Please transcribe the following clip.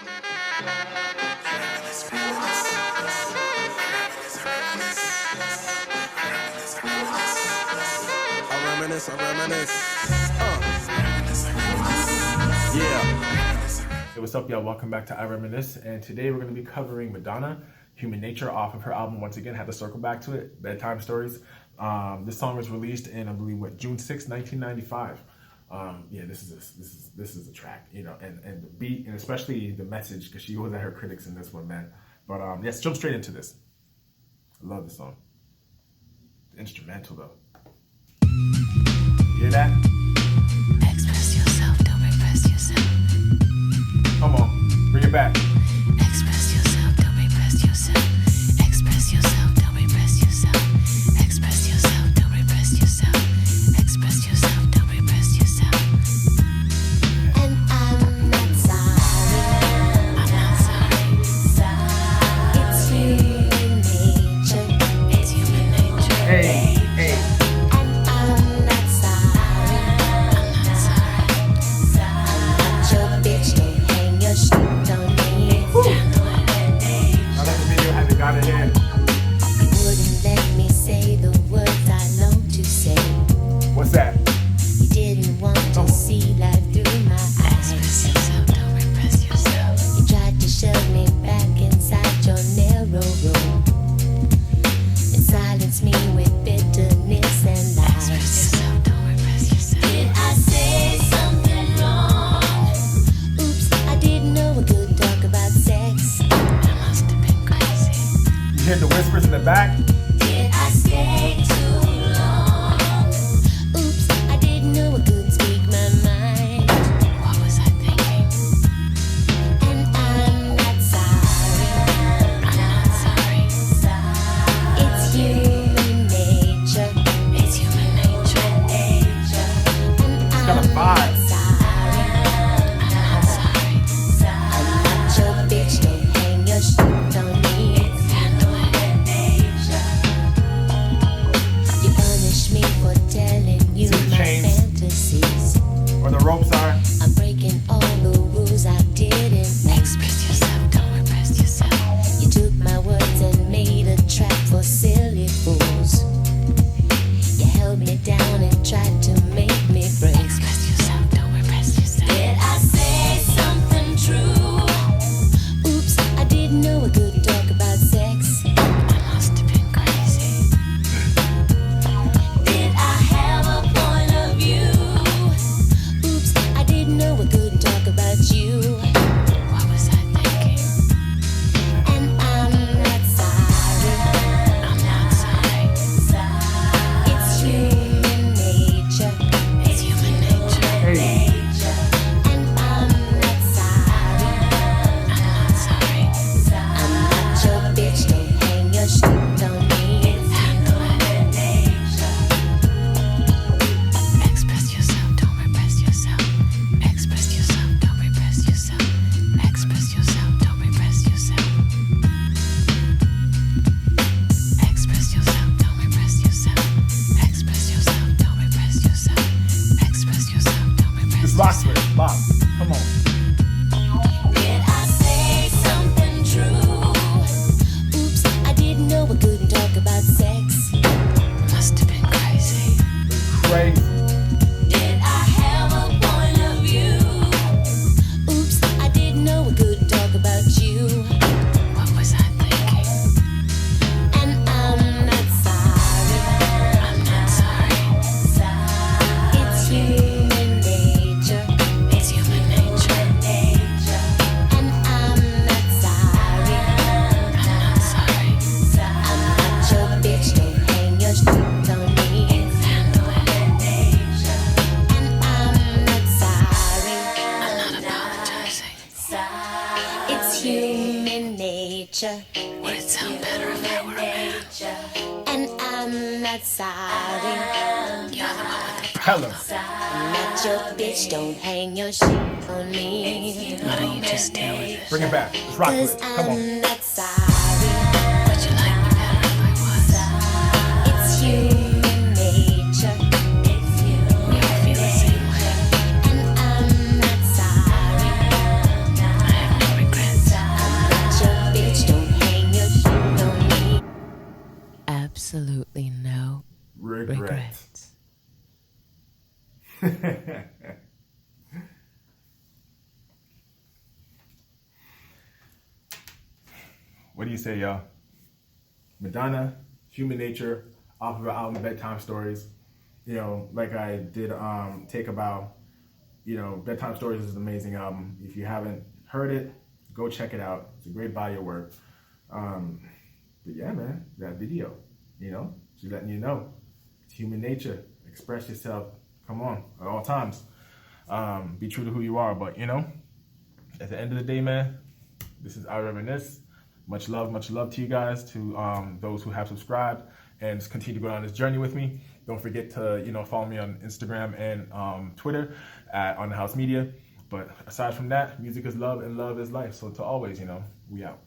I reminisce. Yeah. Hey, what's up, y'all? Welcome back to I Reminisce, and today we're going to be covering Madonna, Human Nature, off of her album. Once again, had to circle back to it, Bedtime Stories. This song was released in, I believe, June 6, 1995. This is a track, you know, and the beat, and especially the message, because she was at her critics in this one, man. But let's jump straight into this. I love this song. The instrumental, though. You hear that? Express yourself, don't repress yourself. Come on, bring it back. Express yourself, don't repress yourself. Express yourself, don't repress yourself. Express yourself, don't repress yourself. Express yourself, don't repress yourself. And I'm not sorry. I'm not sorry. It's human nature. It's human nature. Hey. You wouldn't let me say the words I long to say. What's that? You didn't want to see life through my eyes. Express yourself, don't repress yourself. You tried to shove me back inside your narrow road and silence me with bitterness and lies. Express yourself, don't repress yourself. Did I say something wrong? Oops, I didn't know we could talk about sex. I must have been crazy. You hear the whispers in the back? Did I stay too long? Oops, I didn't know I could speak my mind. What was I thinking? And I'm not sorry. I'm not sorry. It's human nature. It's human nature. And It's got a vibe. I'm not sorry. I'm not your bitch. Don't hang your shit on me. You punish me for telling you See the my chains? fantasies. Where the ropes are? I'm breaking all the rules I didn't make. Express yourself, don't repress yourself. You took my words and made a trap for silly fools. You held me down and tried to make me break. Express yourself, don't repress yourself. Did I say something true? Oops, I didn't know we could talk about sex. I must have been crazy. Did I have a point of view? Oops, I didn't know we couldn't talk about you. What was I thinking? And I'm not sorry. I'm not sorry. It's human nature. It's human nature. Hey. And I'm not sorry. I'm not sorry. I'm not your bitch. Don't hang your shit on me. It's human nature. Express yourself, don't repress yourself. Express yourself, don't repress yourself. Express yourself, don't repress yourself. Express yourself, don't repress yourself. Express yourself, don't repress yourself. Express yourself, don't repress Just rock with it. Lock. Come on. Did I say something true? Oops, I didn't know we couldn't talk about sex. Must have been crazy. Crazy. Did I have a point of view? Oops, I didn't know we couldn't talk about you. What was I thinking? And I'm not sorry. I'm not sorry. It's human nature. It's human nature. And I'm not sorry. I'm not sorry. I'm not your bitch. Don't hang your shit on me. It's human nature. And I'm not sorry. I'm not apologizing. It's human nature. Would it sound better if I were a man? And I'm not sorry. You're the one with the Tell him. I'm not your bitch. Don't hang your shit on me. Why don't you just deal with it? Bring it back. Let's rock with it. Come on. I'm not sorry. Would you like me better if I was? It's human nature. It's human. We all feel the same way. And I'm not sorry. I have no regrets. What do you say, y'all? Madonna, Human Nature, off of her album Bedtime Stories. You know, like I did take about, you know, Bedtime Stories is an amazing album. If you haven't heard it, go check it out. It's a great body of work. But yeah, man, that video, you know, she's letting you know it's human nature. Express yourself. Come on, at all times. Be true to who you are. But, you know, at the end of the day, man, this is I Reminisce. Much love to you guys, to those who have subscribed and just continue to go on this journey with me. Don't forget to, you know, follow me on Instagram and Twitter at On The House Media. But aside from that, music is love and love is life. So to always, you know, we out.